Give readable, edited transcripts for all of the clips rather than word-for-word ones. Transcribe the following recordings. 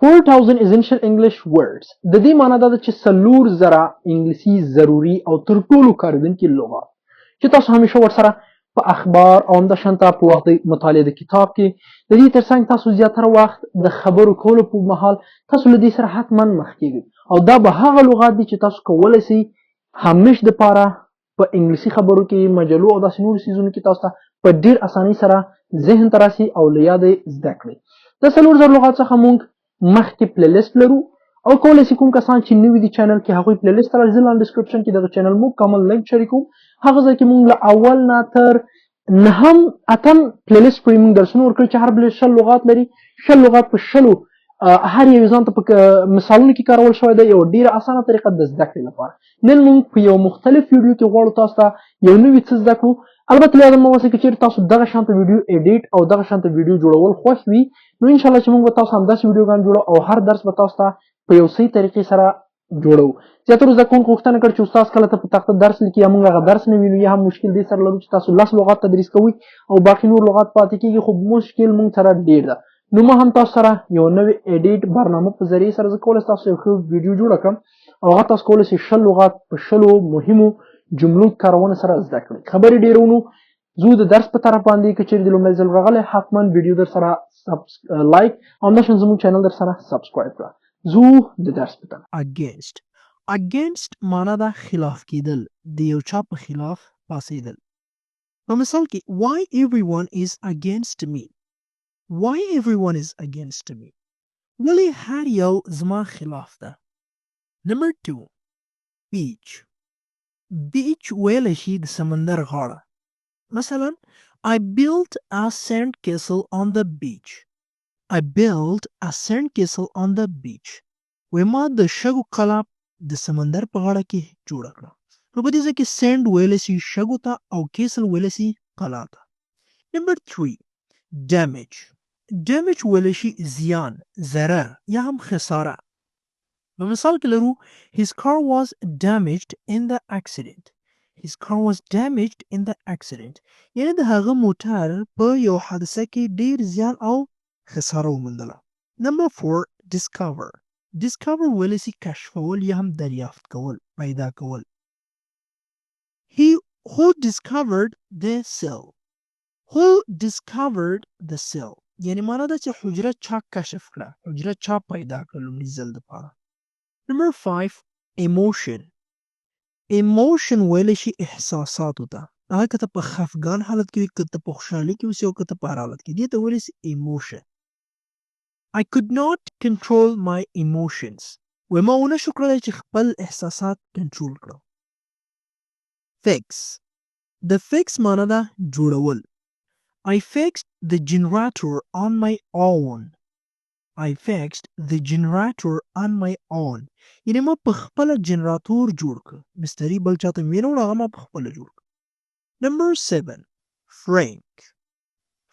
4000 essential English words د دې معنی دا ده چې 4000 انګلیسي ضروري او تر ټولو کارېدونکي لغات چې تاسو همیشه ورسره په اخبار او همداشانته په وخت د مطالعې د کتاب کې د دې ترڅنګ تاسو زیاتره وخت د خبرو کولو په مهال تاسو له دې سره حتما مخ کیږئ او دا به هغه لغات دي چې تاسو کولی شئ همیش دپاره په انګلیسي خبرو کې مجلو او داسې نورو څیزونو کې تاسو ته په ډېر اسانۍ سره ذهن ته راسي او له یاده یې زده کړئ د 4000 لغات څخه موږ مخکې پلی لیست لرو او کولی شي کوم کسان چې نوي دي چینل کې هغوی پلی لیست ته راځي لاندې ډسکرپشن کې دغه چینل مو کامل لینک شریکوم هغه ځای کې موږ له اول نه تر نهم اتم پلی لیست پورې موږ درسونه ورکړي چې هر پلی لیست 100 لغات لري 100 لغات په 100 هر یو ځان ته په مثالونو کې کارول شوی دی یو ډیره اسانه طریقه د زده کړې لپاره نن موږ په یو مختلف ویډیو کې غواړو تاسو ته یو نوي څه زده کړو البته له یاده مه اوسئ که چیرې تاسو دغه شانته ویډیو ایډیټ او دغه شانته ویډیو جوړول خوښ وي نو انشاءالله چې موږ به تاسو همداسې ویډیوګان جوړو او هر درس به تاسو ته په یو صحیح طریقې سره جوړو زیاترو زده کوونکو غوښتنه کړې چې استاد کله ته په تخته درس لیکي یا موږ هغه درس نه وینو یا هم مشکل دې سره لرو چې تاسو 10 لغات تدریس کوئ او باقي نور لغات پاتې کېږي خو مشکل موږ سره ډېر ده نو ما هم تاسو سره یو نوې ایډیټ برنامه په ذریعې سره زه کولی تاسو یو ښه ویډیو جوړه کړم او هغه تاسو کولی شئ 100 لغات په 100 مهمو جملو کارونه سره زده کړئ خبرې ډېرې ونو زه د درس په طرف باندې که چیرې د لومړی ځل راغلی حتما ویډیو در سره لایک او همداشان زموږ چینل در سره سبسکرایب کړه زه د درس په طرف against معنا دا خلاف کېدل د یو چا په خلاف پاڅېدل په مثال کې why everyone is against me ولې هر یو زما خلاف ده نمبر 2 beach ویلی شي د سمندر غاړه مثلا I built a sand castle on the beach وی ما د شګو قلا د سمندر په غاړه کې جوړه کړه نو په دې ځای کې سینډ ویلی شي شګو ته او کیسل ویلی شي قلا ته نمبر 3 damage ویلی شي زیان ضرر یا هم خساره په مثال کې لرو his car was damaged in the accident یعنی د هغه موټر په یو حادثه کې ډیر زیان او خساره وموندله نمبر 4 discover ویلی شي کشفول یا هم دریافت کول پیدا کول who discovered the cell یعنی معنا ده چې حجره چا کشف کړه حجره چا پیدا کړه لومړي ځل دپاره نمبر 5 emotion ویلی شي احساساتو ته هغه که ته په خفګان حالت کې وي که ته په خوشحالي کې اوسې او که ته په هر حالت کې دې ته ویلی شي emotion I could not control my emotions وی ما ونه شو کړلی چې خپل احساسات کنټرول کړم د fix معنا ده جوړول I fixed the generator on my own یعنی ما په خپله جنراتور جوړ کړ مستري بل چاته مې نه وړه هغه ما په خپله جوړ کړ نمبر 7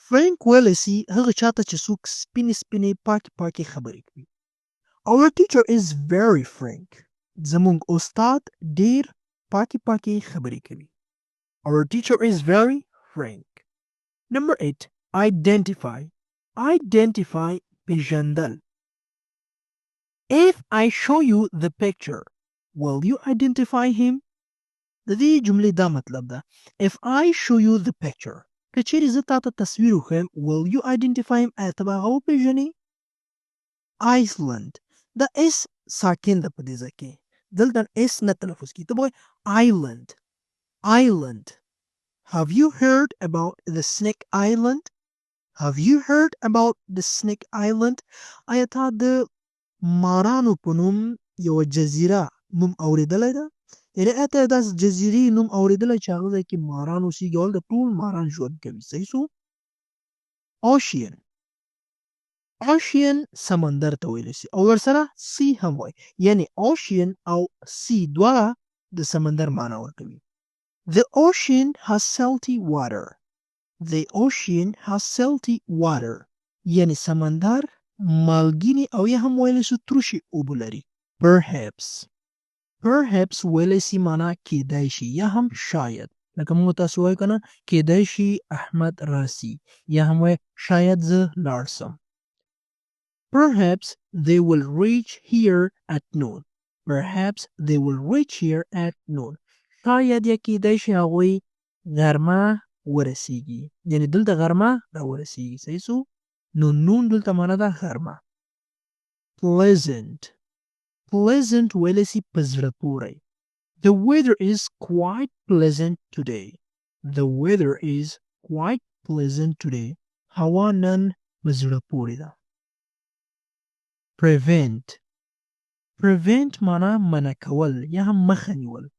فرینک ویلی شي هغه چاته چې څوک سپینې پاکې خبرې کوي Our teacher is very frank زموږ استاد ډیر پاکې خبرې کوي Our teacher is very frank Number 8 identify پیژندل If I show you the picture will you identify him د دې جملې دا مطلب ده If I show you the picture که چیرې زه تا ته تصویر وښیم will you identify him آیا ته به هغه وپېژنې Iceland دا اس ساکن ده په دې ځای کې دلته اس نه تلفظ کېږي ته به Island Have you heard about the Snake Island آیا تا د مارانو په نوم یوه جزیره نوم اورېدلی ده یعنې آیا ته داسې جزیرې نوم اورېدلی چې هغه ځای کې ماران اوسېږي هلته ټول ماران ژوند کوي صحیح شو Ocean سمندر ته ویلی شي او ورسره سی هم وایي یعنې ocean او سی دواړه د سمندر معنا ورکوي The ocean has salty water یعنی سمندر مالګینې او یا هم ویلی شو تروشې اوبه لري Perhaps ویلی شي معنا کیدای شي یا هم شاید لکه موږ تاسو وایو که نه کیدای شي احمد راسي یا هم وایي شاید زه لاړ سم Perhaps they will reach here at noon. Perhaps they will reach here at noon. شاید یا کیدای شي هغوی غرمه ورسیږي. یعنی دلته غرمه را ورسیږي. صحیح سو؟ نو نون دلته معنا ده غرمه. Pleasant. Pleasant ویلی سي په زړه پورې. The weather is quite pleasant today. The weather is quite pleasant today. هوا نن په زړه پورې ده. Prevent. Prevent معنا منع کول یا هم مخه نیول.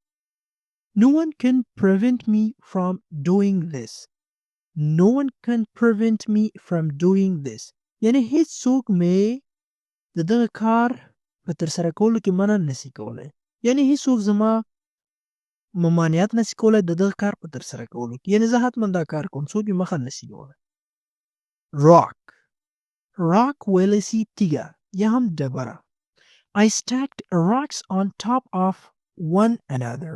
No one can prevent me from doing this. No one can prevent me from doing this. یعنی هیڅ څوک مې د دغه کار په ترسره کولو کې منع نشي کولی. یعنی هیڅ څوک زما ممانعت نشي کولی د دغه کار په ترسره کولو کې. یعنی زه حتما دا کار کوم. څوک یې مخه نشي کولی. Rock. Rock ویلی سي تیږه یا هم ډبره. I stacked rocks on top of one another.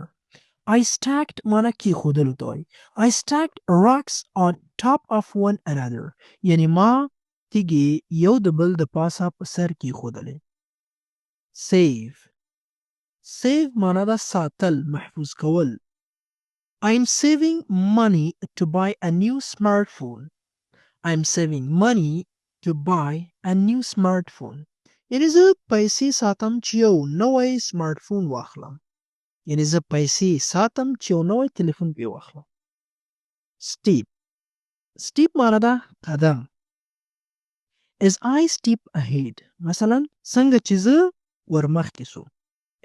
I stacked معنا کېښودلو ته وایي. I stacked rocks on top of one another. یعنی ما تیږې یو د بل د پاسه په سر کېښودلې. Save. Save معنا ده ساتل، محفوظ کول. I'm saving money to buy a new smartphone. I'm saving money to buy a new smartphone. یعنی زه پیسې ساتم چې یو نوی سمارټفون واخلم. یعنی زه پیسې ساتم چې یو نوی تلیفون پې واخلم. Step. Step معنا ده قدم. As I step ahead. مثلا څنګه چې زه ورمخکې سو.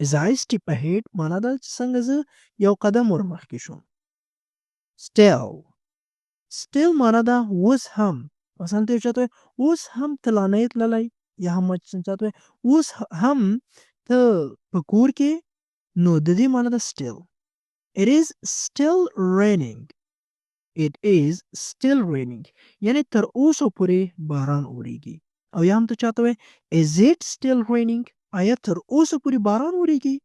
As I step ahead معنا ده چې څنګه زه یو قدم ورمخکې شوم. Still. Still معنا ده اوس هم. مثلا ته یو چاته وایې اوس هم ته لا نه یې تللی یا هم چاته وایې اوس هم ته په کور کې نو د دې معنا ده still. It is still raining. It is still raining. یعنی تر اوسه پورې باران اورېږي. او یا هم ته چاته وایې is it still raining. آیا تر اوسه پورې باران اورېږي.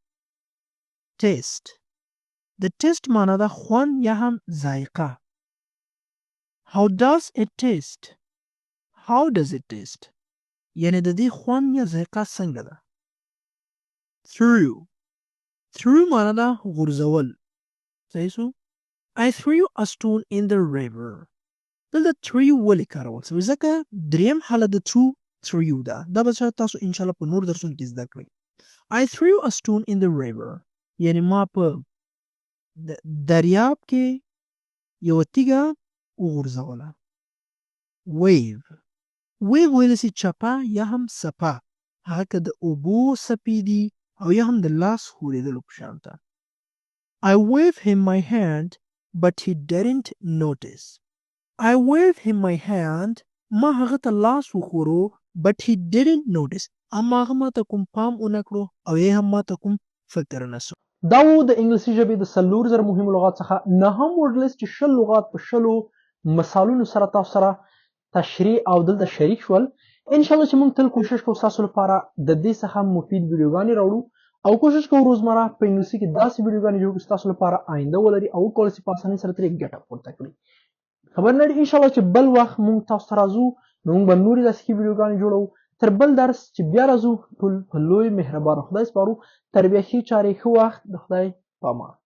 Taste. د taste معنا ده خوند یا هم ذایقه. How does it taste? How does it taste? یعنی د دې خوند یا ذایقه څنګه ده. Through. Through معنا ده غورځول. صحیح سو؟ I threw a stone in the river. دلته threw ولې کارول سوی؟ ځکه دریم حالت د threw ده. دا به شاید تاسو انشاءالله په نور درسونو کې زده کړئ. I threw a stone in the river. یعنی ما په دریاب کې یوه تیږه وغورځوله. Wave. Wave ویلی سي چپه یا هم څپه. هغه که د اوبو څپې دي او یا هم د لاس ښورېدلو په شان ته. I waved him my hand but he didn't notice. I waved him my hand. ما هغه ته لاس وښورو but he didn't notice. اما هغه ما ته کوم پام ونه کړو او یا هم ما ته کوم فکر نه سو. دا و د انګلیسي ژبې د 40,000 مهمو لغات څخه 9 ورډ لیست چې 20 لغات په 20 مثالونو سره تاسو سره تشریح او دلته شریک شول. ان شاء الله چې موږ تل کوشش کوو تاسو لپاره د دې څخه مفید ویډیوګانې راوړو او کوشش کوو روزمره په انګلیسي کې داسې ویډیوګانې جوړ کړو چې تاسو لپاره آینده ولري او وکولای شي په اسانۍ سره ترې ګټه پورته کړئ. خبر نه لري ان شاء الله چې بل وخت موږ تاسو ته راځو نو موږ به نورې داسې ویډیوګانې جوړو. تر بل درس چې بیا راځو ټول په لوی مهربانه خدای سپارو. تر بیا ښې چارې ښه وخت. د خدای په امان.